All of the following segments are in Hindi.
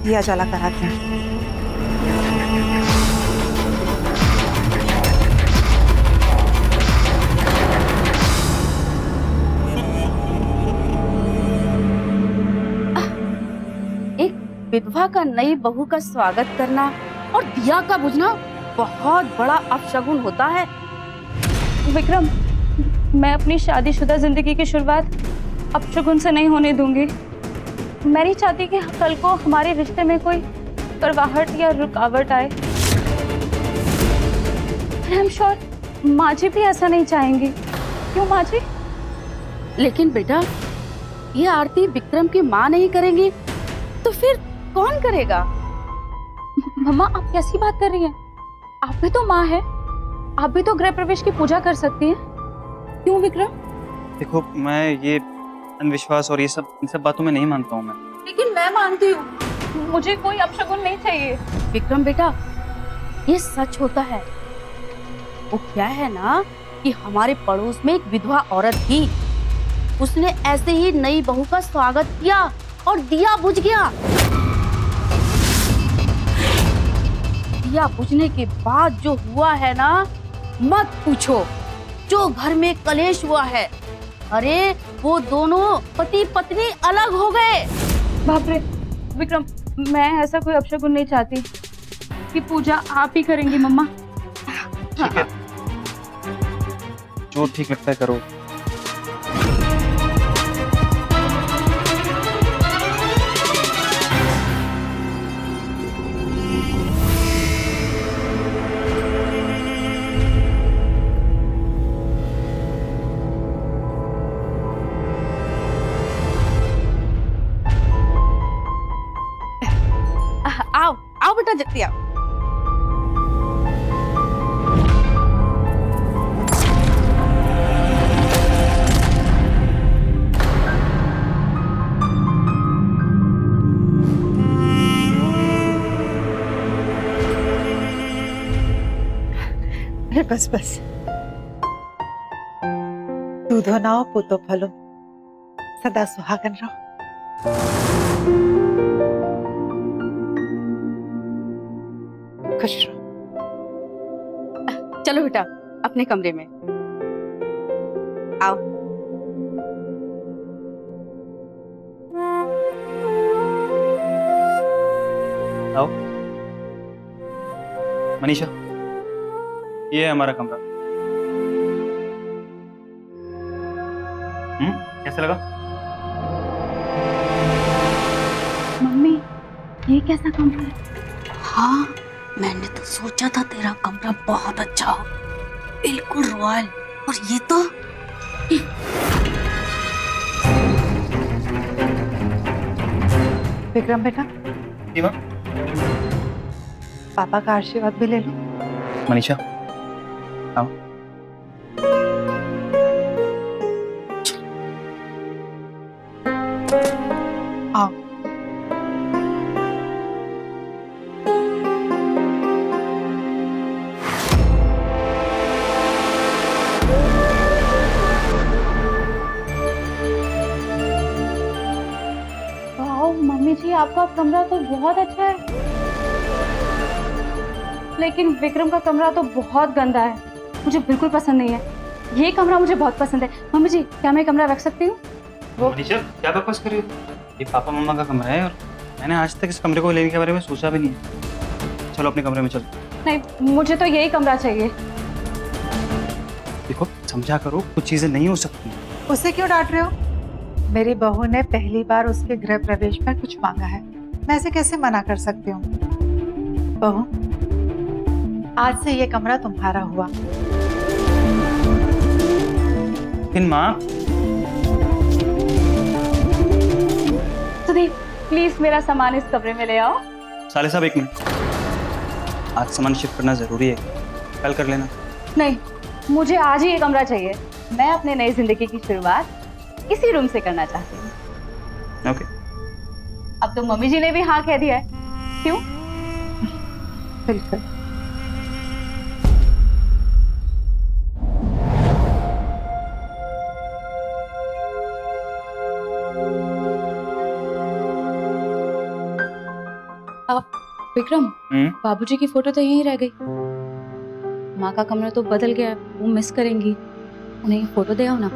दिया जला कराते हैं। एक विधवा का नई बहू का स्वागत करना और दिया का बुझना बहुत बड़ा अपशगुन होता है। विक्रम, मैं अपनी शादीशुदा जिंदगी की शुरुआत अपशगुन से नहीं होने दूंगी। मैं नहीं चाहती कि कल को हमारे रिश्ते में कोई करवाहट या रुकावट आए। आई एम श्योर माँ जी भी ऐसा नहीं चाहेंगी। क्यों माँ जी? लेकिन बेटा, ये आरती विक्रम की माँ नहीं करेंगी तो फिर कौन करेगा? मम्मा, आप कैसी बात कर रही हैं? आप भी तो माँ है, आप भी तो गृह प्रवेश की पूजा कर सकती हैं। क्यों विक्रम? देखो, मैं ये अंधविश्वास और ये सब इन सब बातों में नहीं मानता हूँ मैं। लेकिन मैं मानती हूँ, मुझे कोई अपशगुन नहीं चाहिए। विक्रम बेटा, ये सच होता है। वो क्या है ना कि हमारे पड़ोस में एक विधवा औरत थी, उसने ऐसे ही नई बहू का स्वागत किया और दिया बुझ गया। दिया बुझने के बाद जो हुआ है ना, मत पूछो। जो घर में कलेश हुआ है, अरे वो दोनों पति पत्नी अलग हो गए। बाप रे विक्रम, मैं ऐसा कोई अपशगुन नहीं चाहती कि पूजा आप ही करेंगी मम्मा। ठीक है, जो ठीक लगता है करो। आओ आओ बेटा, जल्दी आओ। अरे बस बस, दूधो नाओ पूतो फलो, सदा सुहागन रहो। खुश रहो। चलो बेटा, अपने कमरे में आओ। आओ मनीषा, ये है हमारा कमरा। कैसा लगा? मम्मी, ये कैसा कमरा है? हाँ, मैंने तो सोचा था तेरा कमरा बहुत अच्छा हो, बिल्कुल रॉयल। और ये तो विक्रम बेटा, जी माँ। पापा का आशीर्वाद भी ले लो। मनीषा, आओ। आओ। वाओ मम्मी जी, आपका कमरा तो बहुत अच्छा है। लेकिन विक्रम का कमरा तो बहुत गंदा है, मुझे बिल्कुल पसंद नहीं है। ये कमरा मुझे बहुत पसंद है। मम्मी जी, क्या मैं कमरा रख सकती हूँ? मनीषा, क्या बकवास कर रही हो? ये पापा मम्मा का कमरा है और मैंने आज तक इस कमरे को लेने के बारे में सोचा भी नहीं है। चलो अपने कमरे में चलो। नहीं, मुझे तो यही कमरा चाहिए। देखो, समझा करो, कुछ चीजें नहीं हो सकती। उसे क्यों डांट रहे हो? मेरी बहू ने पहली बार उसके गृह प्रवेश में कुछ मांगा है, मैं ऐसे कैसे मना कर सकती हूँ? बहू, आज से ये कमरा तुम्हारा हुआ। लेकिन माँ, सुधीर, प्लीज मेरा सामान इस कमरे में ले आओ। साले साहब एक मिनट, आज सामान शिफ्ट करना जरूरी है, कल कर लेना। नहीं, मुझे आज ही ये कमरा चाहिए। मैं अपने नई जिंदगी की शुरुआत इसी रूम से करना चाहती हूँ। ओके। अब तो मम्मी जी ने भी हाँ कह दिया है। क्यों? बिल्कुल। विक्रम, हम्म। बाबूजी की फोटो तो यहीं रह गई। माँ का कमरा तो बदल गया है, वो मिस करेंगी। उन्हें ये फोटो दे आओ ना।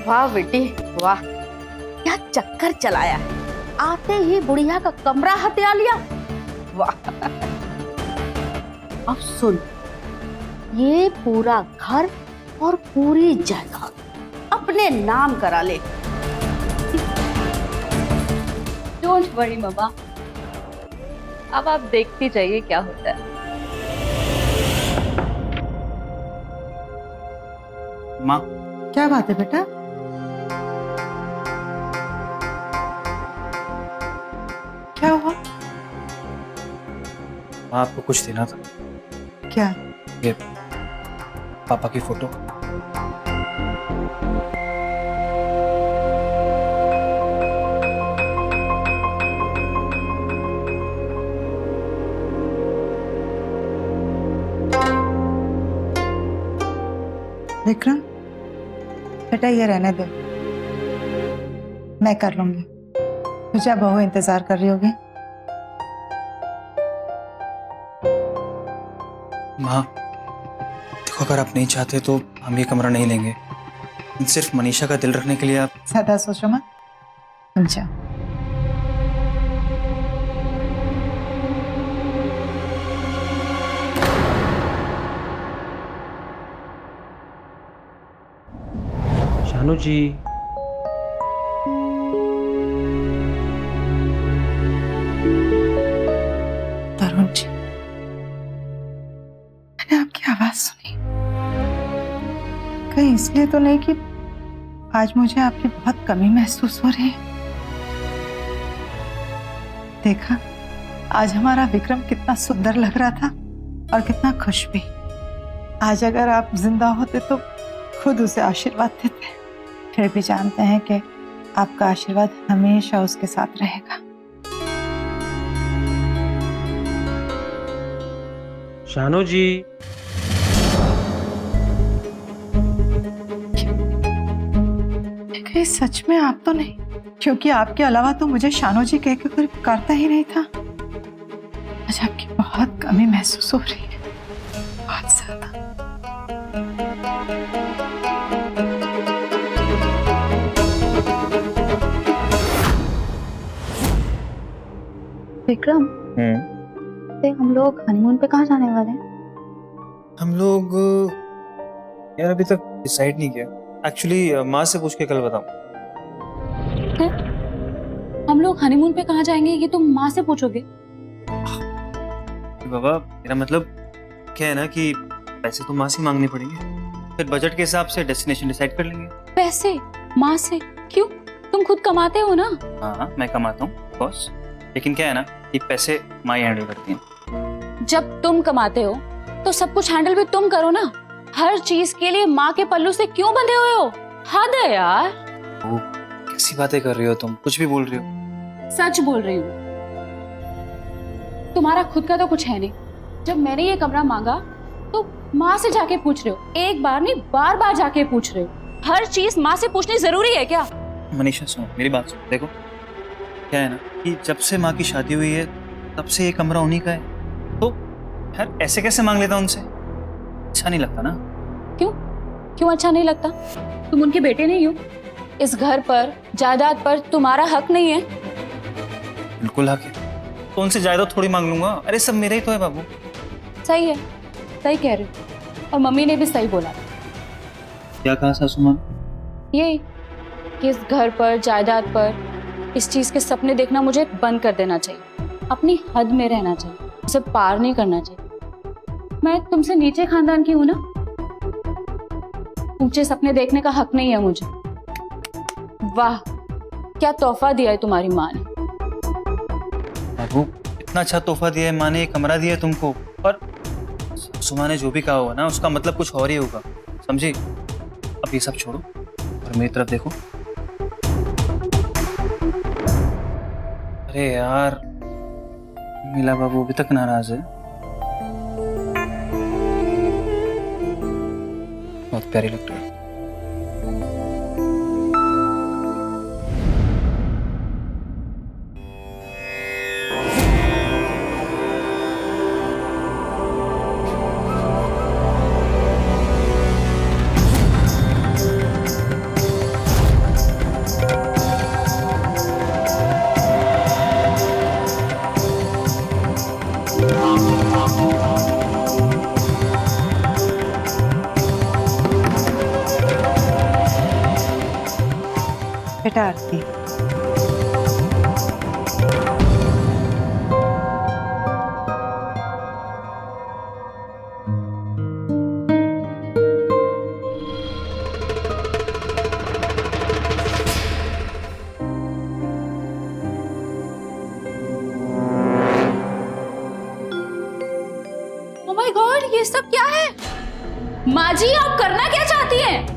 वाह बेटी वाह, क्या चक्कर चलाया है। आते ही बुढ़िया का कमरा हत्या लिया। वाह। अब सुन, ये पूरा घर और पूरी जायदाद अपने नाम करा ले। डोंट वरी मम्मा, अब आप देखती जाइए क्या होता है। माँ, क्या बात है बेटा? क्या हुआ? माँ आपको कुछ देना था। क्या? ये पापा की फोटो। विक्रम, बेटा ये रहने दो, मैं कर लूंगी। तुझे बहू इंतजार कर रही होगी। माँ देखो, अगर आप नहीं चाहते तो हम ये कमरा नहीं लेंगे। सिर्फ मनीषा का दिल रखने के लिए आप। ज्यादा सोचो मत, तुम जाओ। शानू जी, तरुण जी, मैंने आपकी आवाज सुनी। कहीं इसलिए तो नहीं कि आज मुझे आपकी बहुत कमी महसूस हो रही है। देखा, आज हमारा विक्रम कितना सुंदर लग रहा था और कितना खुश भी। आज अगर आप जिंदा होते तो खुद उसे आशीर्वाद देते। फिर भी जानते हैं कि आपका आशीर्वाद हमेशा उसके साथ रहेगा। शानू जी, कहीं सच में आप तो नहीं? क्योंकि आपके अलावा तो मुझे शानू जी कह के कोई पुकारता ही नहीं था। आज आपकी बहुत कमी महसूस हो रही है, बहुत ज्यादा। विक्रम, हम लोग हनीमून पे कहाँ जाने वाले हैं? हम लोग यार अभी तक डिसाइड नहीं किया। एक्चुअली माँ से पूछ के कल बताऊं। हम लोग हनीमून पे कहाँ जाएंगे ये तुम माँ से पूछोगे? बाबा मेरा मतलब क्या है ना कि पैसे तो माँ से मांगने पड़ेंगे, फिर बजट के हिसाब से डेस्टिनेशन डिसाइड कर लेंगे। पैसे माँ से? क्यों? तुम खुद कमाते हो ना। हाँ मैं कमाता हूँ बॉस, लेकिन क्या है ना कि पैसे माँ ही हैंडल करती हैं। जब तुम कमाते हो तो सब कुछ हैंडल भी तुम करो ना। हर चीज के लिए माँ के पल्लू से क्यों बंधे हुए हो? हद है यार। ओ, कैसी बातें कर रही हो तुम, कुछ भी बोल रही हो। सच बोल रही हूँ। तुम्हारा खुद का तो कुछ है नहीं। जब मैंने ये कमरा मांगा तो माँ से जाके पूछ रहे हो, एक बार नहीं बार बार जाके पूछ रहे हो। हर चीज माँ से पूछनी जरूरी है क्या? मनीषा सुनो मेरी बात सुनो। देखो क्या है ना कि जब से माँ की शादी हुई है तब से ये कमरा उन्हीं का है, तो यार ऐसे कैसे मांग लेता उनसे? अच्छा नहीं लगता ना। क्यों? क्यों अच्छा नहीं लगता? तुम उनके बेटे नहीं हो। इस घर पर जायदाद पर तुम्हारा हक नहीं है। बिल्कुल हक है, तो उनसे जायदाद थोड़ी मांग लूंगा। अरे सब मेरा ही तो है बाबू। सही है, सही कह रहे हो। और मम्मी ने भी सही बोला। क्या कहा सासू माँ? यही कि इस घर पर जायदाद पर इस चीज के सपने देखना मुझे बंद कर देना चाहिए। अपनी हद में रहना चाहिए, उसे पार नहीं करना चाहिए। मैं तुमसे नीचे खानदान की हूं ना, ऊंचे सपने देखने का हक नहीं है मुझे। वाह, क्या तोहफा दिया है तुम्हारी माँ ने। बाबू इतना अच्छा तोहफा दिया है माँ ने, कमरा दिया है तुमको, और सासू माँ ने जो भी कहा होगा ना उसका मतलब कुछ और ही होगा, समझी? अब ये सब छोड़ो और तो मेरी तरफ देखो। अरे यार, नीला बाबू अभी तक नाराज है। बहुत प्यारी लग रही है। बेटा आरती, ओह माय गॉड, ये सब क्या है? माँ जी, आप करना क्या चाहती हैं?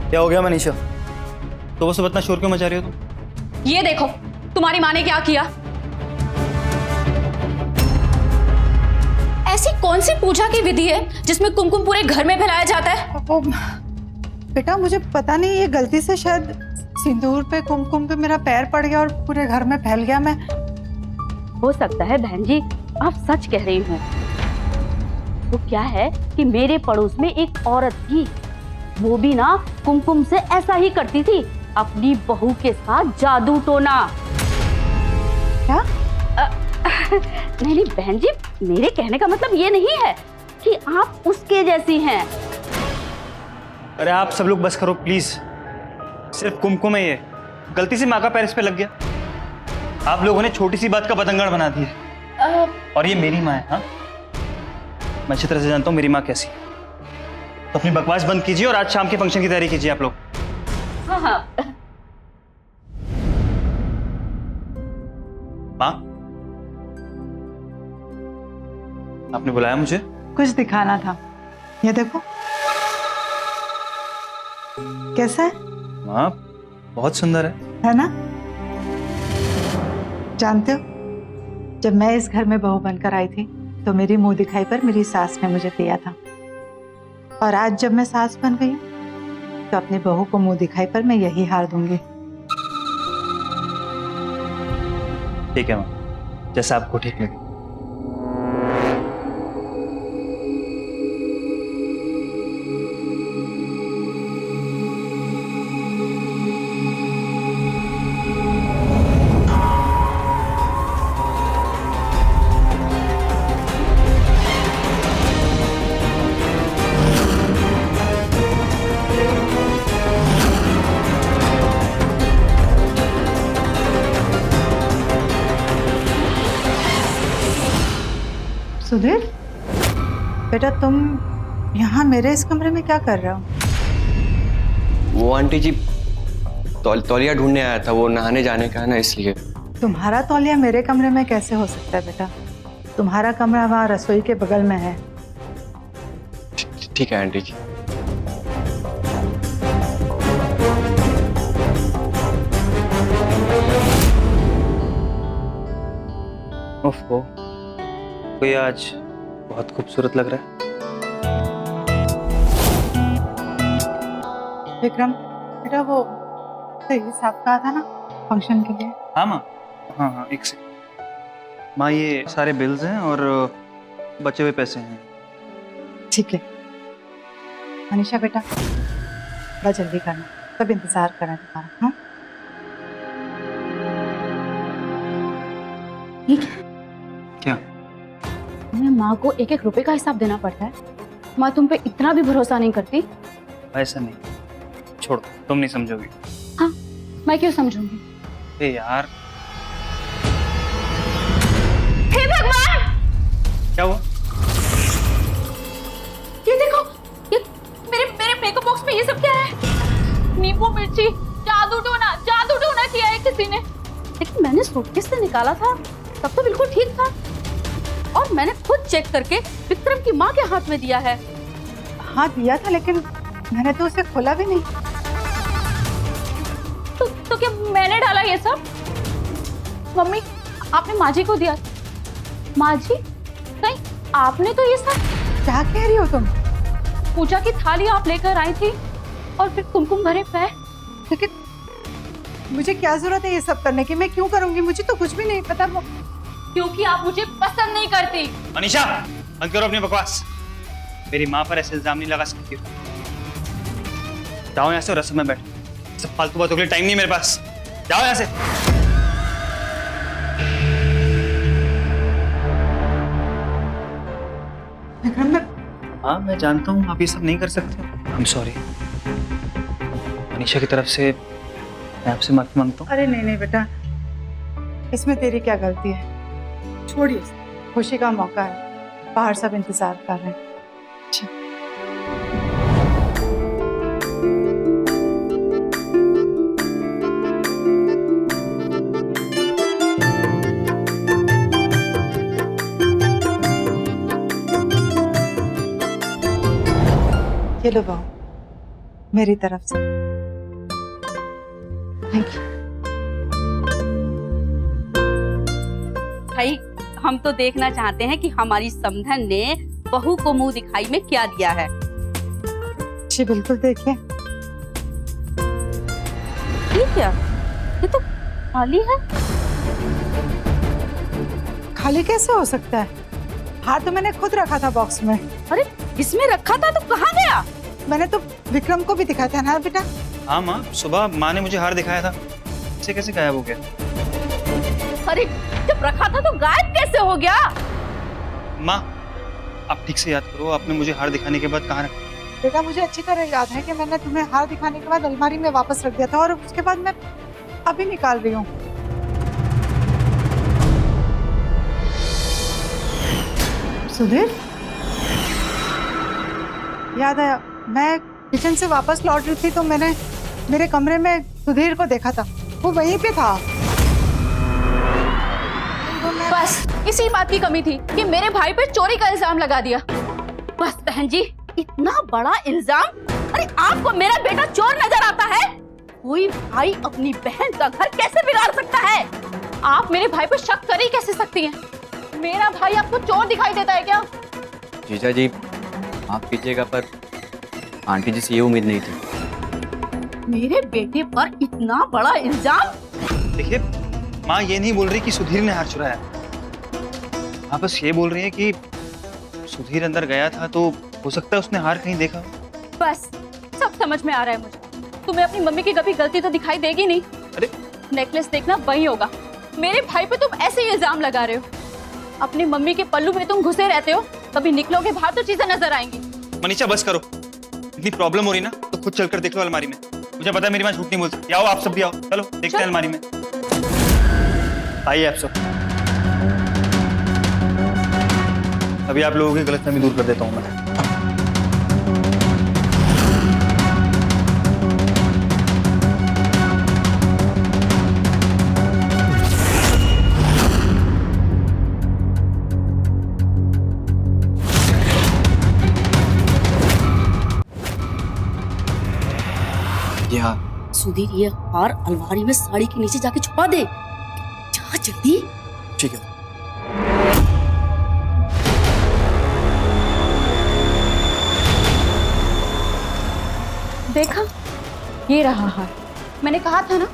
क्या हो गया मनीषा? तो वो सब इतना शोर क्यों मचा रही हो तुम? ये देखो, तुम्हारी माँ ने क्या किया। ऐसी कौन सी पूजा की विधि है जिसमें कुमकुम पूरे घर में फैलाया जाता है? ओ, बेटा मुझे पता नहीं, ये गलती से शायद सिंदूर पे कुमकुम पे मेरा पैर पड़ गया और पूरे घर में फैल गया। मैं हो सकता है बहन जी आप सच कह रही हो। तो क्या है कि मेरे पड़ोस में एक औरत थी, वो भी ना कुमकुम से ऐसा ही करती थी, अपनी बहू के साथ जादू टोना। क्या? नहीं नहीं बहन जी, मेरे कहने का मतलब ये नहीं है कि आप उसके जैसी हैं। अरे आप सब लोग बस करो प्लीज। सिर्फ कुमकुम है ये, गलती से माँ का पैर इस पे लग गया। आप लोगों ने छोटी सी बात का बतंगड़ बना दिया। और ये मेरी माँ है। हाँ, मैं अच्छी तरह से जानता हूँ मेरी माँ कैसी है। तो अपनी बकवास बंद कीजिए और आज शाम के फंक्शन की तैयारी कीजिए आप लोग। हाँ हाँ। माँ, आपने बुलाया मुझे? कुछ दिखाना था। ये देखो कैसा है? माँ बहुत सुंदर है ना? जानते हो, जब मैं इस घर में बहू बनकर आई थी तो मेरी मुंह दिखाई पर मेरी सास ने मुझे दिया था, और आज जब मैं सास बन गई तो अपनी बहू को मुंह दिखाई पर मैं यही हार दूंगी। ठीक है माँ, जैसा आपको ठीक लगे। सुधीर, बेटा तुम यहाँ मेरे इस कमरे में क्या कर रहे हो? वो आंटी जी तौलिया ढूंढने आया था, वो नहाने जाने का है ना, इसलिए। तुम्हारा तौलिया मेरे कमरे में कैसे हो सकता है बेटा? तुम्हारा कमरा वहाँ रसोई के बगल में है। ठीक है आंटी जी। ओफो, कोई आज बहुत खूबसूरत लग रहा है। विक्रम, बेटा वो हिसाब कहा था ना फंक्शन के लिए? हाँ माँ, हाँ हाँ एक सेकंड माँ, ये सारे बिल्स हैं और बचे हुए पैसे हैं। ठीक है मनीषा बेटा, बड़ा जल्दी करना, सब इंतजार कर रहे हैं तुम्हारा। हाँ ठीक है। क्या? मैं माँ को एक एक रुपए का हिसाब देना पड़ता है। माँ तुम पे इतना भी भरोसा नहीं करती। ऐसा नहीं, छोड़ो, तुम नहीं समझोगी। हाँ, मैं क्यों समझूंगी? ए यार, हे भगवान, क्या हुआ? ये देखो, ये मेरे मेरे मेकअप बॉक्स में ये सब क्या है? नींबू मिर्ची, जादू टोना किया है किसी ने। लेकिन मैंने सूटकेस से निकाला था। तब तो बिल्कुल ठीक था, और मैंने खुद चेक करके विक्रम की माँ के हाथ में दिया है। हाँ दिया था, लेकिन मैंने तो उसे खोला भी नहीं। तो क्या मैंने डाला ये सब? मम्मी, आपने माँ जी को दिया? माँ जी, नहीं, आपने तो ये सब? क्या कह रही हो तुम? पूजा की थाली आप लेकर आई थी और फिर कुमकुम भरे पैर। लेकिन मुझे क्या जरूरत है ये सब करने की? मैं क्यों करूंगी? मुझे तो कुछ भी नहीं पता। क्योंकि आप मुझे पसंद नहीं करती। मनीषा, बंद करो अपनी बकवास। मेरी माँ पर ऐसे इल्जाम नहीं लगा सकती हो। जाओ यहाँ से और रस्म में बैठो। सब फालतू बातों के लिए टाइम नहीं मेरे पास। जाओ यहाँ से। विक्रम, हाँ मैं जानता हूँ आप ये सब नहीं कर सकते। I am sorry. मनीषा की तरफ से मैं आपसे माफी मांगता हूँ। अरे नहीं नहीं बेटा, इसमें तेरी क्या गलती है? छोड़िए, खुशी का मौका है, बाहर सब इंतजार कर रहे हैं। अच्छा। ये लो बहू, मेरी तरफ से। Thank you. भाई, हम तो देखना चाहते हैं कि हमारी समधन ने बहू को मुंह दिखाई में क्या दिया है। जी बिल्कुल, देखिए। ठीक है, ये तो खाली है। खाली कैसे हो सकता है? हार तो मैंने खुद रखा था बॉक्स में। अरे, इसमें रखा था तो कहाँ गया? मैंने तो विक्रम को भी दिखाया था ना बेटा। हाँ माँ, सुबह माँ ने मुझे हार दिखाया था। इसे कैसे गायब हो गया? अरे, जब रखा था तो गायब कैसे हो गया? माँ, आप ठीक से याद करो, आपने मुझे हार दिखाने के बाद कहाँ रखा? बेटा मुझे अच्छी तरह याद है कि मैंने तुम्हें हार दिखाने के बाद अलमारी में वापस रख दिया था, और उसके बाद मैं अभी निकाल रही हूँ। सुधीर, याद आया, मैं किचन से वापस लौट रही थी तो मैंने मेरे कमरे में सुधीर को देखा था। वो वहीं पे था। बस इसी बात की कमी थी कि मेरे भाई पे चोरी का इल्जाम लगा दिया। बस बहन जी, इतना बड़ा इल्जाम? अरे, आपको मेरा बेटा चोर नजर आता है? कोई भाई अपनी बहन का घर कैसे बिगाड़ सकता है? आप मेरे भाई पर शक कर ही कैसे सकती हैं? मेरा भाई आपको चोर दिखाई देता है क्या? जीजा जी, माफ कीजिएगा, पर आंटी जी से ये उम्मीद नहीं थी। मेरे बेटे पर इतना बड़ा इल्जाम? देखिए माँ, ये नहीं बोल रही कि सुधीर ने हार चुराया। आप बस ये बोल रही है कि सुधीर अंदर गया था तो हो सकता है उसने हार कहीं देखा हो। बस सब समझ में आ रहा है मुझे। तुम्हें अपनी मम्मी की कभी गलती तो दिखाई देगी नहीं। अरे, नेकलेस देखना वही होगा। मेरे भाई पे तुम ऐसे ही इल्जाम लगा रहे हो। अपनी मम्मी के पल्लू में तुम घुसे रहते हो, कभी निकलोगे बाहर तो चीजें नजर आएंगी। मनीषा बस करो, इतनी प्रॉब्लम हो रही ना तो खुद चलकर देख लो अलमारी में। मुझे पता है मेरी माँ झूठ नहीं बोल सकती। आओ आप सब भी आओ, चलो देखते हैं अलमारी में। आइए आप सब। अभी आप लोगों की गलतफहमी दूर कर देता हूँ मैं। सुधीर, ये हार अलमारी में साड़ी के नीचे जाके छुपा दे। जा जल्दी। ठीक है। देखा, ये रहा हार। मैंने कहा था ना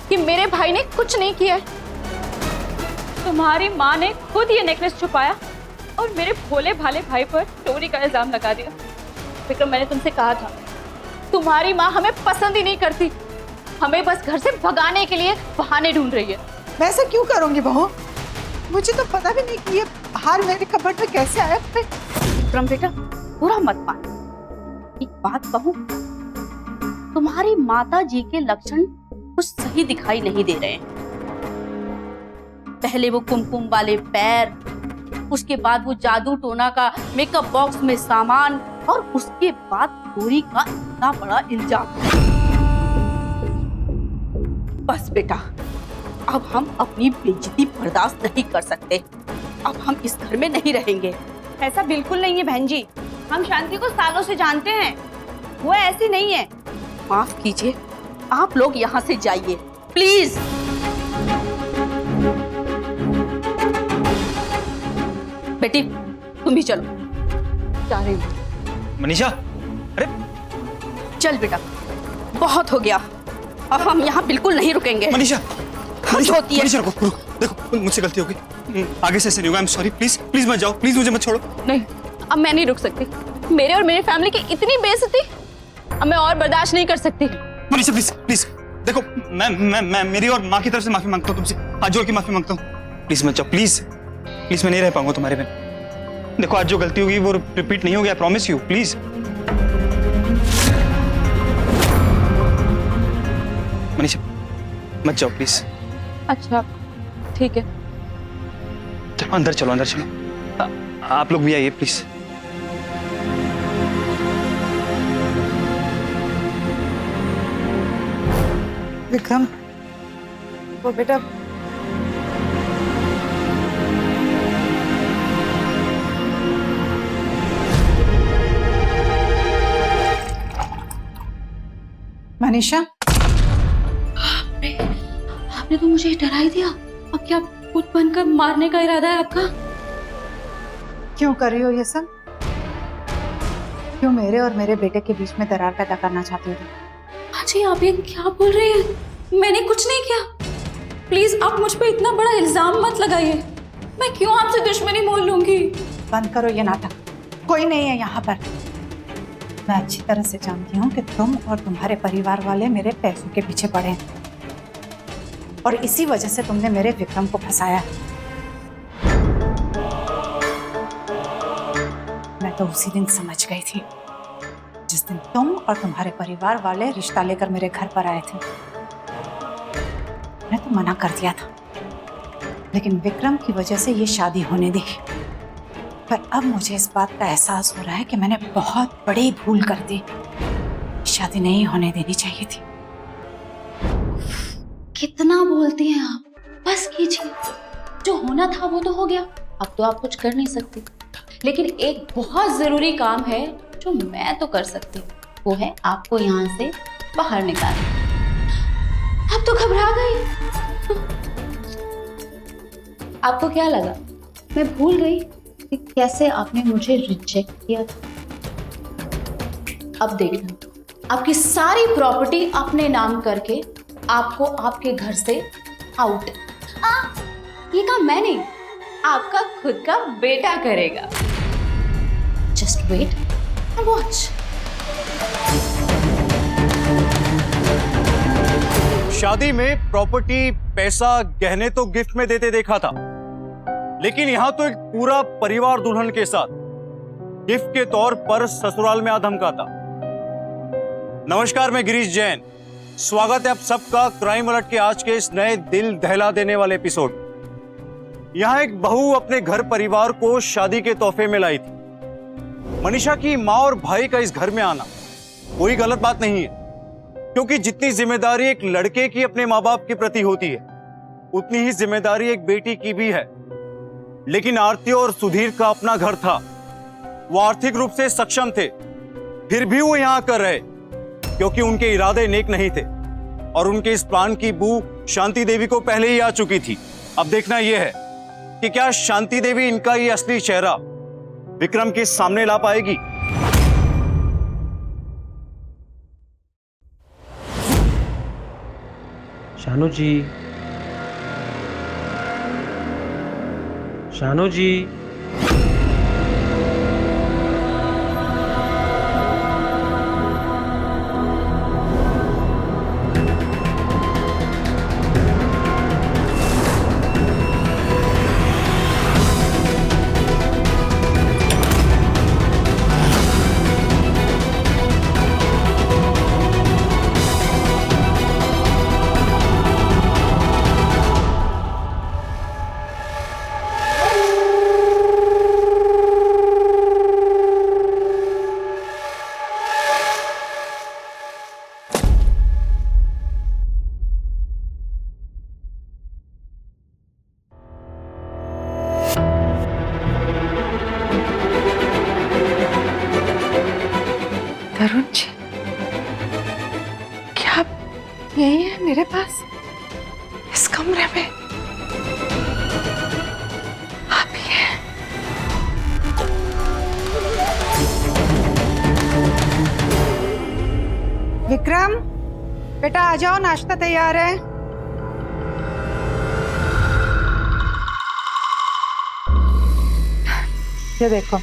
कि मेरे भाई ने कुछ नहीं किया है। तुम्हारी माँ ने खुद ये नेकलेस छुपाया और मेरे भोले भाले भाई पर चोरी का इल्जाम लगा दिया। विक्रम, मैंने तुमसे कहा था, तुम्हारी माँ हमें पसंद ही नहीं करती, हमें बस घर से भगाने के लिए बहाने ढूंढ रही है। मैं ऐसा क्यों करूंगी बहू? मुझे तो पता भी नहीं कि ये हार मेरे कपबोर्ड में कैसे आया। विक्रम बेटा, बुरा मत मान। एक बात कहूं, तुम्हारी माता जी के लक्षण कुछ सही दिखाई नहीं दे रहे हैं। पहले वो कुमकुम वाले पैर, उसके बाद वो जादू टोना का मेकअप बॉक्स में सामान, और उसके बाद चोरी का इतना बड़ा इल्जाम। बस बेटा, अब हम अपनी बेइज्जती बर्दाश्त नहीं कर सकते। अब हम इस घर में नहीं रहेंगे। ऐसा बिल्कुल नहीं है बहन जी, हम शांति को सालों से जानते हैं, वो ऐसी नहीं है। माफ कीजिए, आप लोग यहाँ से जाइए प्लीज। बेटी तुम भी चलो। जा रही हूँ। मनीषा, अरे चल बेटा, बहुत हो गया, अब हम यहाँ बिल्कुल नहीं रुकेंगे। मनीषा, होती है। मनीषा रुको, देखो मुझसे गलती हो गई, आगे से ऐसे नहीं होगा। I am sorry, please please मत जाओ, प्लीज मुझे मत छोड़ो। नहीं, अब मैं नहीं रुक सकती। मेरे और मेरी फैमिली की इतनी बेइज्जती अब मैं और बर्दाश्त नहीं कर सकती। मनीषा प्लीज प्लीज, देखो मैं मेरी और माँ की तरफ से माफी मांगता हूँ, तुमसे हाथ जोड़ के माफी मांगता हूँ। प्लीज मत जाओ, प्लीज प्लीज, मैं नहीं रह पाऊंगा तुम्हारे बिना। देखो आज जो गलती होगी वो रिपीट नहीं होगी, I promise you, please. Manisha मत जाओ प्लीज। अच्छा ठीक है। चलो अंदर चलो, अंदर चलो। आप लोग भी आइए प्लीज। विक्रम, वो बेटा मनीषा, आपने तो मुझे डरा ही दिया। अब क्या खुद बनकर मारने का इरादा है आपका? क्यों कर रही हो ये सब? क्यों मेरे और मेरे बेटे के बीच में दरार पैदा करना चाहती हो? हाँ जी, आप ये क्या बोल रही हैं? मैंने कुछ नहीं किया। प्लीज आप मुझ पे इतना बड़ा इल्जाम मत लगाइए। मैं क्यों आपसे दुश्मनी मोल लूंगी? बंद करो ये नाटक, कोई नहीं है यहाँ पर। मैं अच्छी तरह से जानती हूँ कि तुम और तुम्हारे परिवार वाले मेरे पैसों के पीछे पड़े हैं और इसी वजह से तुमने मेरे विक्रम को फंसाया। मैं तो उसी दिन समझ गई थी जिस दिन तुम और तुम्हारे परिवार वाले रिश्ता लेकर मेरे घर पर आए थे। मैं तो मना कर दिया था, लेकिन विक्रम की वजह से ये शादी होने दी। पर अब मुझे इस बात का एहसास हो रहा है कि मैंने बहुत बड़ी भूल कर दी। शादी नहीं होने देनी चाहिए थी। कितना बोलती हैं आप? बस कीजिए, जो होना था वो तो हो गया। अब तो आप कुछ कर नहीं सकती, लेकिन एक बहुत जरूरी काम है जो मैं तो कर सकती हूँ, वो है आपको यहाँ से बाहर निकालना। आप तो घबरा गई। आपको क्या लगा मैं भूल गई कि कैसे आपने मुझे रिजेक्ट किया था? अब देखना, आपकी सारी प्रॉपर्टी अपने नाम करके आपको आपके घर से आउट। ये काम मैं नहीं, आपका खुद का बेटा करेगा। Just wait and watch. शादी में प्रॉपर्टी, पैसा, गहने तो गिफ्ट में देते देखा था, लेकिन यहां तो एक पूरा परिवार दुल्हन के साथ गिफ्ट के तौर पर ससुराल में आ धमकाता। नमस्कार, मैं गिरीश जैन। स्वागत है आप सबका क्राइम अलर्ट के आज के इस नए दिल दहला देने वाले एपिसोड। यहां एक बहू अपने घर परिवार को शादी के तोहफे में लाई थी। मनीषा की माँ और भाई का इस घर में आना कोई गलत बात नहीं है, क्योंकि जितनी जिम्मेदारी एक लड़के की अपने माँ बाप के प्रति होती है, उतनी ही जिम्मेदारी एक बेटी की भी है। लेकिन आरती और सुधीर का अपना घर था, वो आर्थिक रूप से सक्षम थे, फिर भी वो यहां कर रहे क्योंकि उनके इरादे नेक नहीं थे और उनके इस प्लान की बू शांति देवी को पहले ही आ चुकी थी। अब देखना यह है कि क्या शांति देवी इनका ये असली चेहरा विक्रम के सामने ला पाएगी। शानू जी, शानू जी, वरुण जी, क्या आप यही है मेरे पास इस कमरे में? आप ही हैं? विक्रम, बेटा आ जाओ, नाश्ता तैयार है। ये देखो,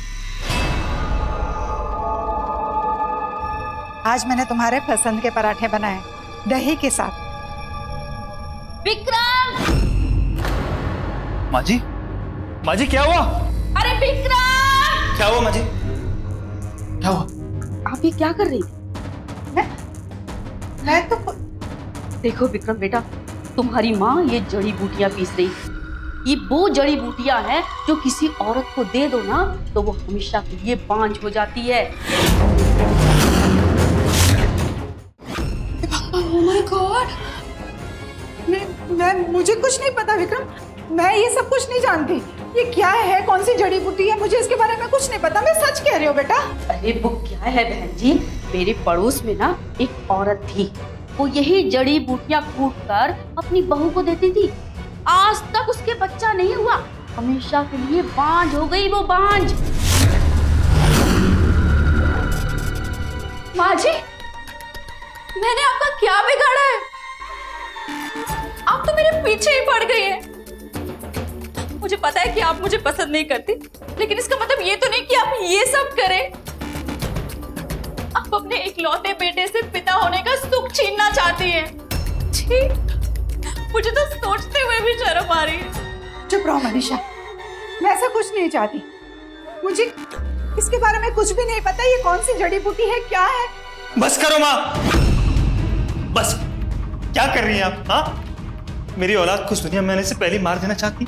आज मैंने तुम्हारे पसंद के पराठे बनाए दही के साथ। विक्रम! माँ जी, माँ जी क्या हुआ? अरे विक्रम! क्या हुआ माँ जी? क्या हुआ? आप ये क्या कर रही थी? मैं तो देखो विक्रम बेटा, तुम्हारी माँ ये जड़ी बूटियां पीस रही थी। ये वो जड़ी बूटियां हैं जो किसी औरत को दे दो ना तो वो हमेशा के लिए बांझ हो जाती है। ओह माय गॉड, मैं मुझे कुछ नहीं पता विक्रम, मैं ये सब कुछ नहीं जानती। ये क्या है, कौन सी जड़ी बूटी है, मुझे इसके बारे में कुछ नहीं पता। मैं सच कह रही हूँ बेटा। अरे वो क्या है बहन जी, मेरे पड़ोस में ना एक औरत थी, वो यही जड़ी बूटियां कूट कर अपनी बहू को देती थी। आज तक उसके बच्चा नहीं हुआ, हमेशा के लिए बांझ हो गई वो बांझ। माँ जी, मैंने आपका क्या बिगाड़ा है? आप तो मेरे पीछे ही पड़ गई हैं। मुझे पता है कि आप मुझे पसंद नहीं करती, लेकिन इसका मतलब ये तो नहीं कि आप ये सब करें। आप अपने इकलौते बेटे से पिता होने का सुख छीनना चाहती हैं। छी, मुझे तो सोचते हुए भी शर्म आ रही है। चुप रहो मनीषा, मैं ऐसा कुछ नहीं चाहती। मुझे इसके बारे में कुछ भी नहीं पता। ये कौन सी जड़ी बूटी है, क्या है? बस करो माँ, बस। क्या कर रही हैं आप? हाँ, मेरी औलाद खुश दुनिया मैंने से पहले मार देना चाहती।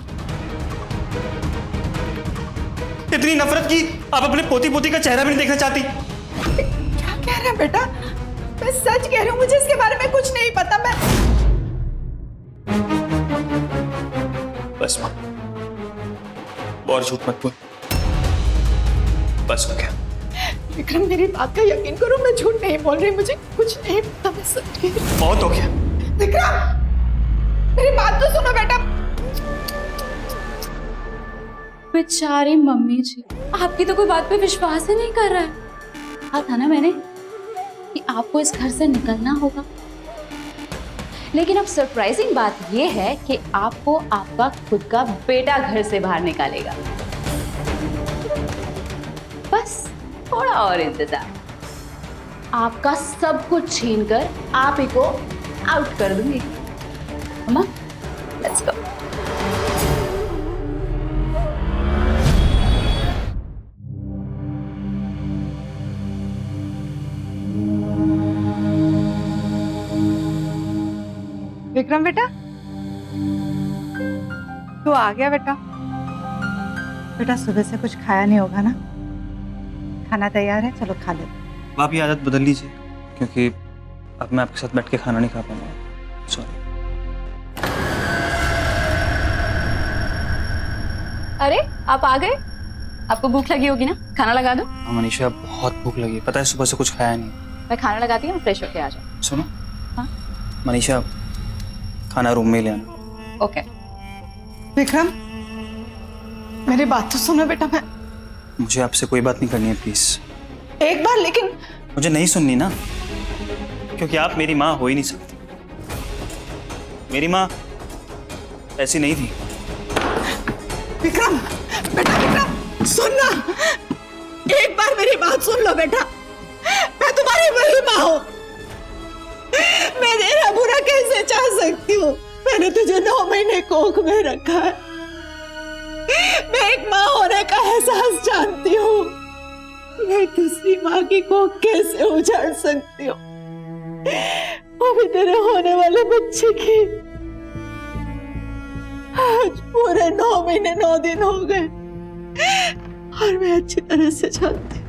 इतनी नफरत की आप अपने पोती पोती का चेहरा भी नहीं देखना चाहती। क्या कह रहे हैं बेटा? मैं सच कह रही हूँ, मुझे इसके बारे में कुछ नहीं पता। मैं बस माँ, और झूठ मत बोल। बस हो गया। विक्रम, मेरी बात का यकीन करो, मैं झूठ नहीं बोल रही। मुझे कुछ नहीं पता, मैं सच कह रही हूँ। बहुत हो गया। विक्रम, मेरी बात तो सुनो बेटा। बेचारी मम्मी जी, आपकी तो कोई बात पे विश्वास ही नहीं कर रहा है। कहा था ना मैंने कि आपको इस घर से निकलना होगा। लेकिन अब सरप्राइजिंग बात यह है कि आपको आपका खुद का बेटा घर से बाहर निकालेगा। बस थोड़ा और इंतजार, आपका सब कुछ छीनकर आप ही को आउट कर दूंगी। अम्मा, लेट्स गो। विक्रम बेटा, तू आ गया बेटा। बेटा, सुबह से कुछ खाया नहीं होगा ना? खाना तैयार है, चलो खा ले। आप ये आदत बदल लीजिए, क्योंकि अब मैं आपके साथ बैठ के खाना नहीं खा पाऊंगा। सॉरी। अरे आप आ गए, आपको भूख लगी होगी ना, खाना लगा दो। हाँ मनीषा, बहुत भूख लगी। पता है सुबह से कुछ खाया नहीं। मैं खाना लगाती हूँ, फ्रेश होके आ जाओ। सुनो। हाँ? मनीषा, खाना रूम में ही ले आना। ओके। विक्रम, मेरी बात तो सुनो बेटा। मैं मुझे आपसे कोई बात नहीं करनी है, प्लीज। एक बार, लेकिन मुझे नहीं सुननी ना, क्योंकि आप मेरी माँ हो ही नहीं सकती। मेरी माँ ऐसी नहीं थी। विक्रम बेटा, विक्रम सुन ना, एक बार मेरी बात सुन लो बेटा। मैं तुम्हारी वही माँ हूँ। मैं तेरा बुरा कैसे चाह सकती हूँ? मैंने तुझे 9 महीने कोख में रखा है। मैं एक माँ होने का एहसास जानती हूँ। मैं दूसरी माँ की कोख कैसे उजाड़ सकती हूँ, वो भी तेरे होने वाले बच्चे की। आज पूरे 9 महीने 9 दिन हो गए और मैं अच्छी तरह से जानती हूँ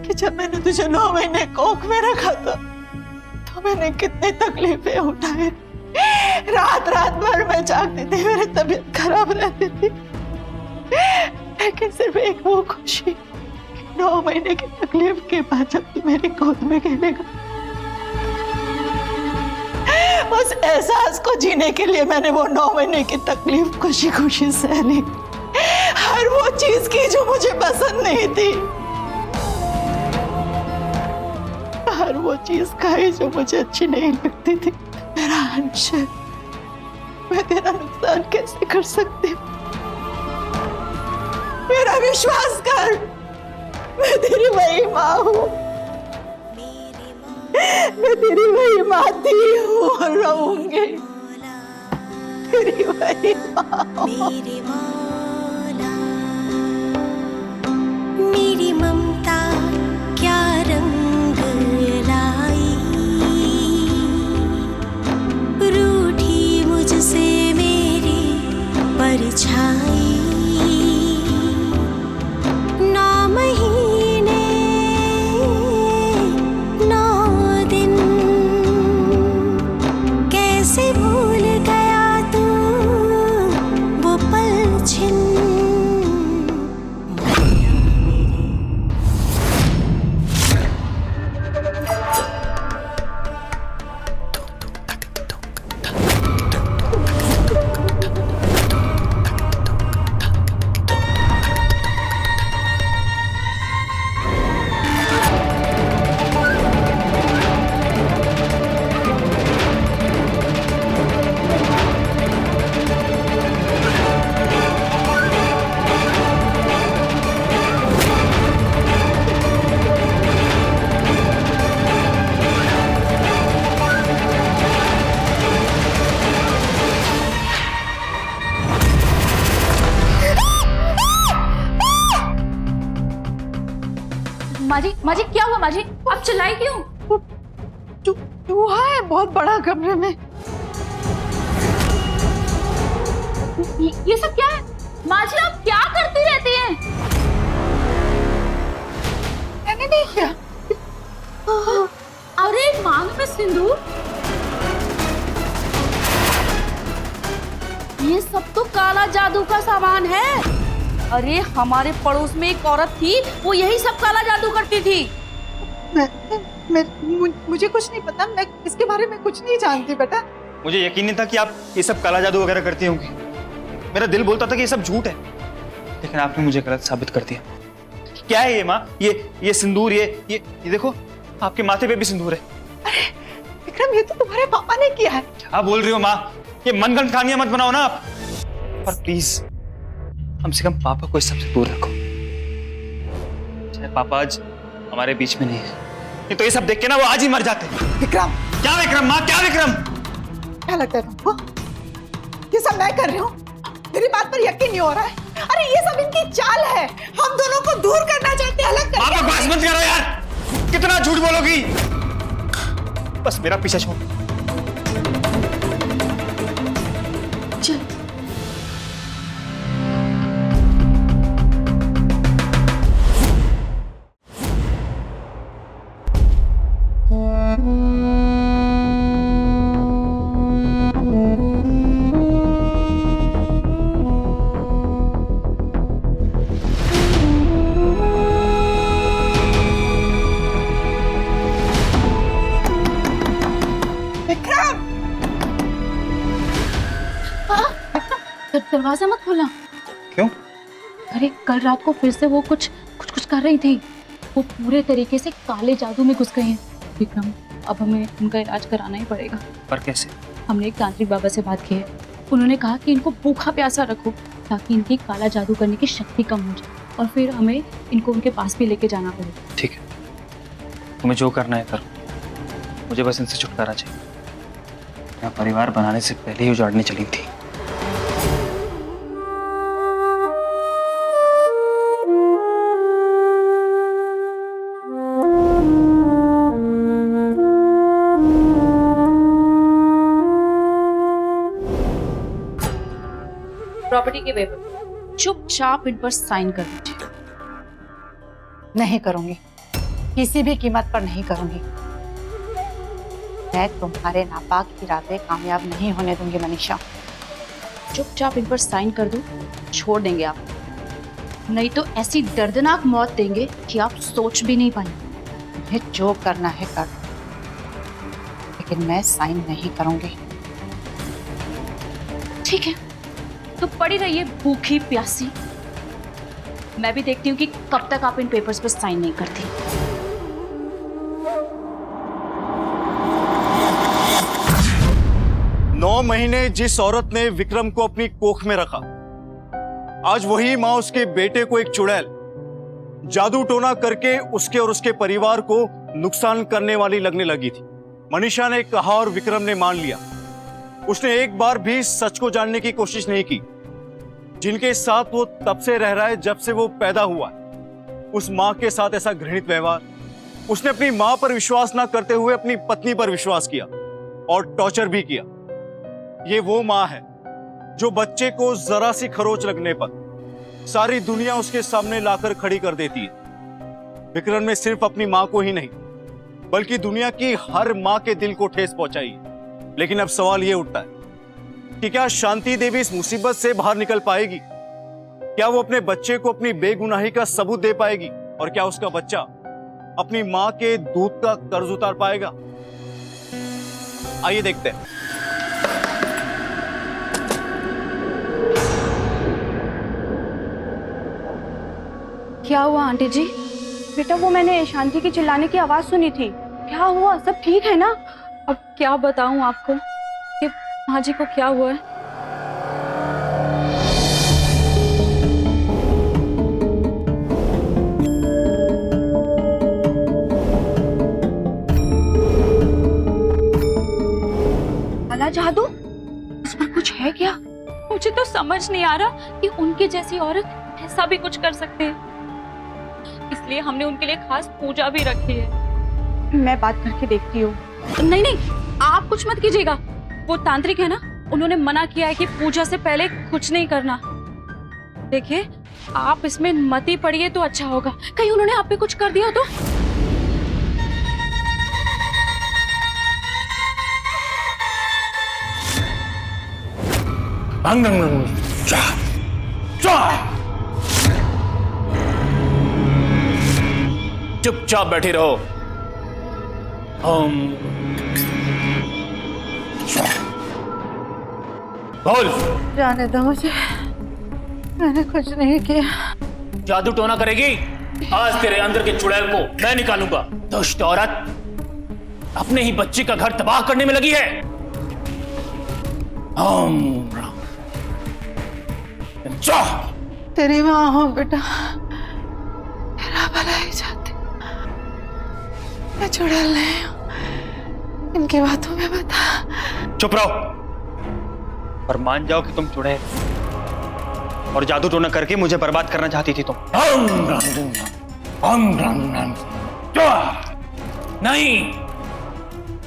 कि जब मैंने तुझे 9 महीने कोख में रखा था तो मैंने कितनी तकलीफें उठाई। रात रात भर मैं जागती थी, मेरी तबीयत खराब रहती थी, लेकिन सिर्फ एक वो खुशी, 9 महीने की तकलीफ के बाद जब तू मेरी गोद में खेलेगा, उस एहसास को जीने के लिए मैंने वो 9 महीने की तकलीफ खुशी खुशी सह ली। हर वो चीज की जो मुझे पसंद नहीं थी, हर वो चीज खाई जो मुझे अच्छी नहीं लगती थी। मेरा अंश है, मैं तेरा नुकसान कैसे कर सकती हूँ? मेरा विश्वास कर, मैं तेरी वही माँ हूँ, मैं तेरी वही माँ थी हूँ और रहूंगी, तेरी वही माँ हूँ। मेरी ममता क्या रंग लाई, रूठी मुझसे मेरी परछाई। 9 महीने 9 दिन कैसे भूल गया तू वो पल छिन। माजी क्या हुआ माजी? आप चिल्लाई क्यों? चूहा है बहुत बड़ा कमरे में। ये सब क्या है? माजी आप क्या करती रहती हैं? मैंने नहीं किया। अरे मांग में सिंदूर, ये सब तो काला जादू का सामान है। अरे हमारे पड़ोस में एक औरत थी, वो यही सब काला जादू करती थी। मुझे कुछ नहीं पता, मैं इसके बारे में कुछ नहीं जानती बेटा। मुझे यकीन नहीं था कि आप ये सब काला जादू वगैरह करती होंगी। मेरा दिल बोलता था कि ये सब झूठ है, लेकिन आपने मुझे गलत साबित कर दिया। क्या है ये माँ? ये सिंदूर, ये देखो, आपके माथे पे भी सिंदूर है। अरे विक्रम, ये तो तुम्हारे पापा ने किया है। क्या बोल रही हो माँ? ये मनगढ़ंत कहानियां मत बनाओ ना आप। और प्लीज कम से कम पापा को इस सबसे दूर रखो। चाहे पापा आज हमारे बीच में नहीं है, नहीं तो ये सब देख के ना वो आज ही मर जाते। विक्रम! क्या विक्रम माँ, क्या विक्रम? क्या लगता है तुमको ये सब मैं कर रही हूँ? मेरी बात पर यकीन नहीं हो रहा है। अरे ये सब इनकी चाल है, हम दोनों को दूर करना चाहते हैं, अलग आप करना। बकवास मत करो यार, कितना झूठ बोलोगी? बस मेरा पीछा छोड़। चल। दरवाजा मत खोलना। क्यों? अरे कल रात को फिर से वो कुछ कर रही थी। वो पूरे तरीके से काले जादू में घुस गए हैं विक्रम। अब हमें उनका इलाज कराना ही पड़ेगा। पर कैसे? हमने एक तांत्रिक बाबा से बात की है। उन्होंने कहा कि इनको भूखा प्यासा रखो ताकि इनकी काला जादू करने की शक्ति कम हो जाए, और फिर हमें इनको उनके पास भी लेके जाना पड़ेगा। ठीक है, तुम्हें जो करना है करो, मुझे बस इनसे छुटकारा चाहिए। मेरा परिवार बनाने से पहले ही उजाड़ने चली थी। प्रॉपर्टी के पेपर चुपचाप इन पर साइन कर दीजिए। नहीं करूंगी, किसी भी कीमत पर नहीं करूंगी। मैं तुम्हारे नापाक इरादे कामयाब नहीं होने दूंगी मनीषा। चुपचाप इन पर साइन कर दो, छोड़ देंगे आप। नहीं तो ऐसी दर्दनाक मौत देंगे कि आप सोच भी नहीं पाएंगे। तुम्हें जो करना है कर, लेकिन मैं साइन नहीं करूंगी। ठीक है, तो पड़ी रहिए भूखी प्यासी। मैं भी देखती हूँ कि कब तक आप इन पेपर्स पर साइन नहीं करती। 9 महीने जिस औरत ने विक्रम को अपनी कोख में रखा, आज वही मां उसके बेटे को एक चुड़ैल जादू टोना करके उसके और उसके परिवार को नुकसान करने वाली लगने लगी थी। मनीषा ने कहा और विक्रम ने मान लिया। उसने एक बार भी सच को जानने की कोशिश नहीं की। जिनके साथ वो तब से रह रहा है जब से वो पैदा हुआ है, उस मां के साथ ऐसा घृणित व्यवहार। उसने अपनी मां पर विश्वास ना करते हुए अपनी पत्नी पर विश्वास किया और टॉर्चर भी किया। ये वो मां है जो बच्चे को जरा सी खरोच लगने पर सारी दुनिया उसके सामने लाकर खड़ी कर देती है। विक्रम ने सिर्फ अपनी मां को ही नहीं बल्कि दुनिया की हर मां के दिल को ठेस पहुंचाई है। लेकिन अब सवाल यह उठता है कि क्या शांति देवी इस मुसीबत से बाहर निकल पाएगी? क्या वो अपने बच्चे को अपनी बेगुनाही का सबूत दे पाएगी? और क्या उसका बच्चा अपनी मां के दूध का कर्ज उतार पाएगा? आइए देखते हैं। क्या हुआ आंटी जी? बेटा वो मैंने शांति की चिल्लाने की आवाज सुनी थी। क्या हुआ? सब ठीक है ना? अब क्या बताऊं आपको कि माँ जी को क्या हुआ है। काला जादू? उस पर कुछ है क्या? मुझे तो समझ नहीं आ रहा कि उनकी जैसी औरत ऐसा भी कुछ कर सकते हैं। इसलिए हमने उनके लिए खास पूजा भी रखी है। मैं बात करके देखती हूँ। नहीं नहीं, आप कुछ मत कीजिएगा। वो तांत्रिक है ना, उन्होंने मना किया है कि पूजा से पहले कुछ नहीं करना। देखिए, आप इसमें मत ही पड़िए तो अच्छा होगा। कहीं उन्होंने आप पे कुछ कर दिया तो? चुपचाप बैठे रहो। बोल। जाने दो मुझे, मैंने कुछ नहीं किया। जादू टोना करेगी? आज तेरे अंदर के चुड़ैल को मैं निकालूंगा। दुष्ट औरत, अपने ही बच्चे का घर तबाह करने में लगी है। जा। तेरी माँ हो बेटा, मेरा भला ही चाहती। मैं चुड़ैल नहीं हूँ, इनकी बातों में बता। चुप रहो और मान जाओ कि तुम चुड़ैल और जादू टोना करके मुझे बर्बाद करना चाहती थी तुम। नहीं,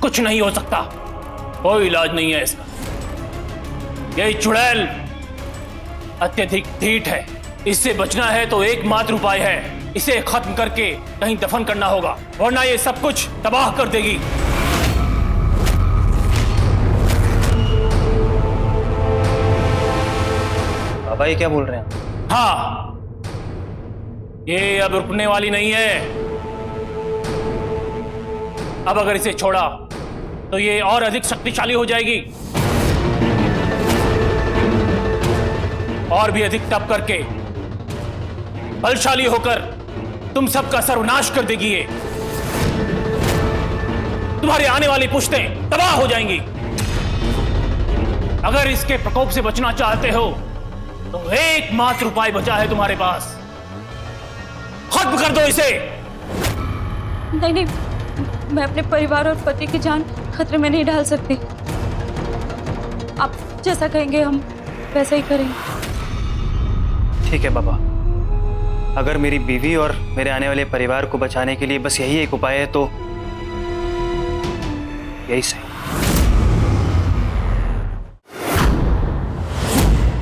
कुछ नहीं हो सकता। कोई इलाज नहीं है इसका। यही चुड़ैल अत्यधिक ढीठ है। इससे बचना है तो एकमात्र उपाय है, इसे खत्म करके कहीं दफन करना होगा, वरना ये सब कुछ तबाह कर देगी। बाबा ये क्या बोल रहे हैं? हाँ, ये अब रुकने वाली नहीं है। अब अगर इसे छोड़ा तो ये और अधिक शक्तिशाली हो जाएगी और भी अधिक तप करके बलशाली होकर तुम सबका सर्वनाश कर देगी। ये तुम्हारी आने वाली पुश्तें तबाह हो जाएंगी। अगर इसके प्रकोप से बचना चाहते हो तो एकमात्र उपाय बचा है तुम्हारे पास। खत्म कर दो इसे। नहीं नहीं, मैं अपने परिवार और पति की जान खतरे में नहीं डाल सकती। आप जैसा कहेंगे हम वैसा ही करेंगे। ठीक है बाबा, अगर मेरी बीवी और मेरे आने वाले परिवार को बचाने के लिए बस यही एक उपाय है तो यही सही।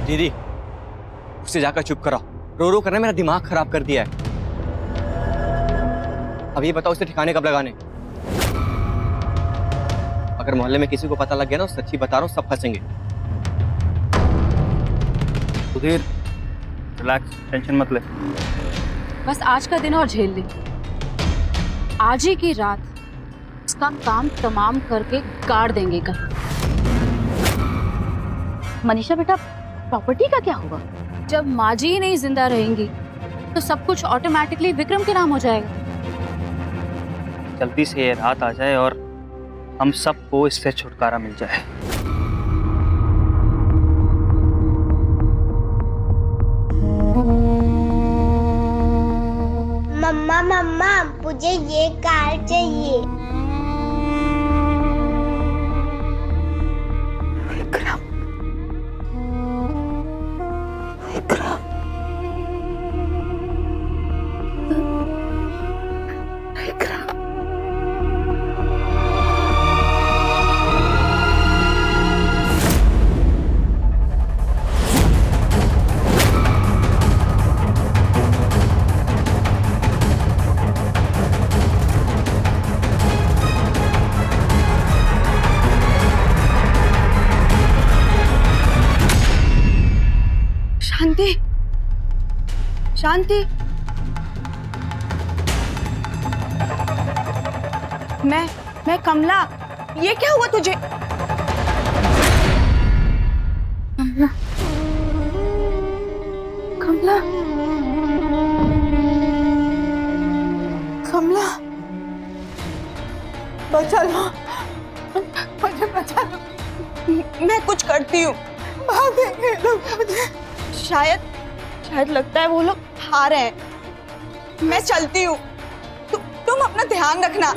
दीदी, उसे जाकर चुप कराओ। रो रो करने मेरा दिमाग खराब कर दिया है। अब ये बताओ उसे ठिकाने कब लगाने? अगर मोहल्ले में किसी को पता लग गया ना, सच्ची बता रहा हूँ, सब फंसेंगे। सुधीर, रिलैक्स, टेंशन मत ले। बस आज का दिन और झेल ले। आज ही की रात इसका काम तमाम करके गाड़ देंगे कल। मनीषा बेटा, प्रॉपर्टी का क्या होगा? जब माँ जी ही नहीं जिंदा रहेंगी तो सब कुछ ऑटोमेटिकली विक्रम के नाम हो जाएगा। जल्दी से ये रात आ जाए और हम सबको इससे छुटकारा मिल जाए। मम्मा मम्मा मुझे ये कार चाहिए। विक्रम, विक्रम, विक्रम। शांति, शांति। मैं कमला। ये क्या हुआ तुझे? कमला, कमला, कमला, बचा लो, मुझे बचा लो। मैं कुछ करती हूँ, भागेंगे लोग मुझे। शायद लगता है वो लोग हार हैं। मैं चलती हूँ, तुम अपना ध्यान रखना।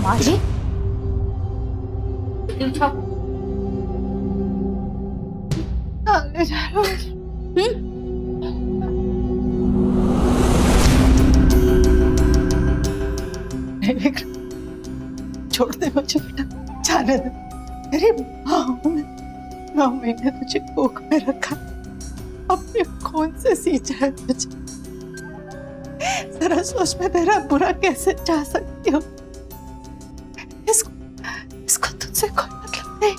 माँ जी, आगे जा रहा हूँ। छोड़ दे मुझे बेटा, जाने दे। मेरी माँ ने 9 महीने तुझे कोख में रखा, अपने खून से सींचा है तुझे। जरा सोच में तेरा बुरा कैसे चाह सकती हूँ। इसको तुझसे कोई मतलब नहीं।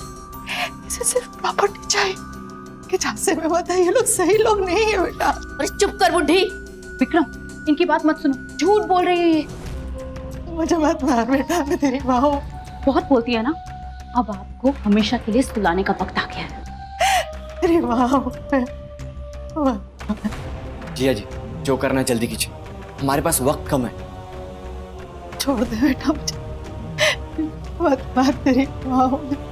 इसे सिर्फ प्रॉपर्टी चाहिए कि झांसे में मत है। ये लोग सही लोग नहीं है बेटा। अरे चुप कर बुढ़ी। विक्रम, इनकी बात मत सुनो, झूठ बोल रही है ये। मुझे मत मार बेटा, मैं तेरी माँ हूँ। बहुत बोलती है ना। अब आपको हमेशा के लिए सुलाने का वक्त आ गया है। तेरी माँ हूँ मैं। जिया जी, जो करना है जल्दी कीजिए, हमारे पास वक्त कम है। छोड़ दे बेटा मुझे, मत मार, तेरी माँ हूँ मैं।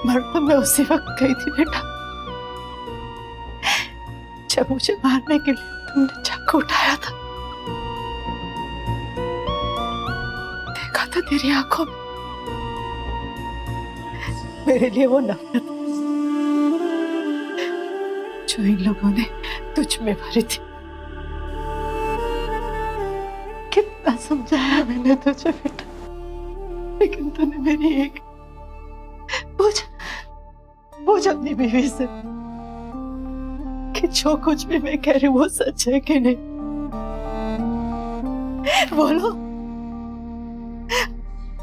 मर तो मैं उसी वक्त गई थी बेटा, जब मुझे मारने के लिए तुमने चाकू उठाया था। देखा था तेरी आंखों में मेरे लिए वो नफरत जो इन लोगों ने तुझ में भरी थी। कितना समझाया मैंने तुझे बेटा, लेकिन तूने मेरी एक पूछ अपनी बीवी से कि जो कुछ भी मैं कह रही हूँ वो सच है कि नहीं। बोलो,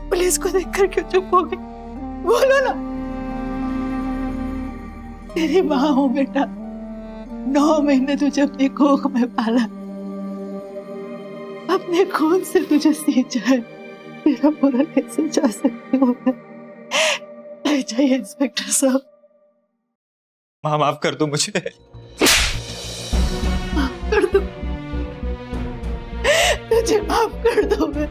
पुलिस को देखकर क्यों चुप हो गई? बोलो ना। तेरी माँ हूँ बेटा, 9 महीने तुझे अपनी कोख में पाला, अपने खून से तुझे सींचा है। तेरा बुरा कैसे जा सकती हूँ मैं? ले जाइए इंस्पेक्टर साहब। माँ माफ कर दो मुझे। माफ कर दो, तुझे माफ कर दो। मैं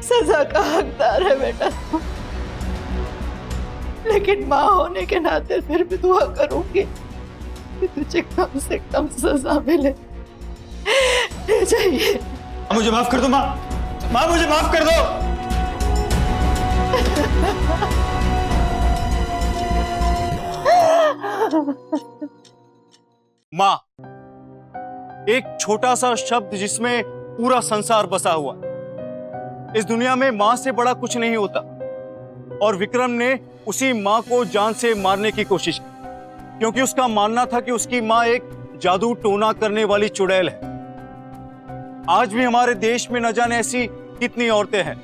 सजा का हकदार है बेटा, लेकिन माँ होने के नाते फिर भी दुआ करूंगी कि तुझे कम से कम सजा मिले। ले जाइए। मुझे माफ कर दो माँ, माँ मुझे माफ कर दो। माँ, एक छोटा सा शब्द जिसमें पूरा संसार बसा हुआ है। इस दुनिया में माँ से बड़ा कुछ नहीं होता। और विक्रम ने उसी माँ को जान से मारने की कोशिश की, क्योंकि उसका मानना था कि उसकी माँ एक जादू टोना करने वाली चुड़ैल है। आज भी हमारे देश में न जाने ऐसी कितनी औरतें हैं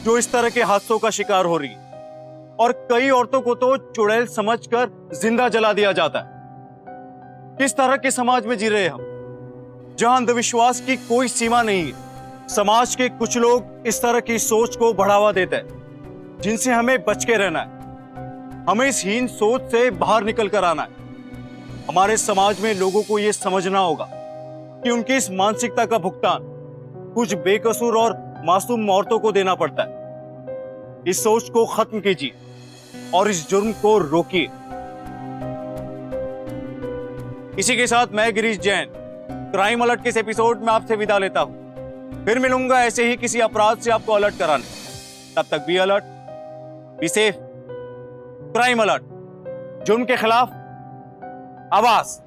जो इस तरह के हादसों का शिकार हो रही हैं। और कई औरतों को तो चुड़ैल समझकर जिंदा जला दिया जाता है। किस तरह के समाज में जी रहे हम, जहां अंधविश्वास की कोई सीमा नहीं है। समाज के कुछ लोग इस तरह की सोच को बढ़ावा देते हैं, जिनसे हमें बच के रहना है। हमें इस हीन सोच से बाहर निकल कर आना है। हमारे समाज में लोगों को यह समझना होगा कि उनकी इस मानसिकता का भुगतान कुछ बेकसूर और मासूम औरतों को देना पड़ता है। इस सोच को खत्म कीजिए और इस जुर्म को रोकिए। इसी के साथ मैं गिरीश जैन क्राइम अलर्ट के इस एपिसोड में आपसे विदा लेता हूं। फिर मिलूंगा ऐसे ही किसी अपराध से आपको अलर्ट कराने। तब तक be alert, be safe. Crime alert, जुर्म के खिलाफ आवाज।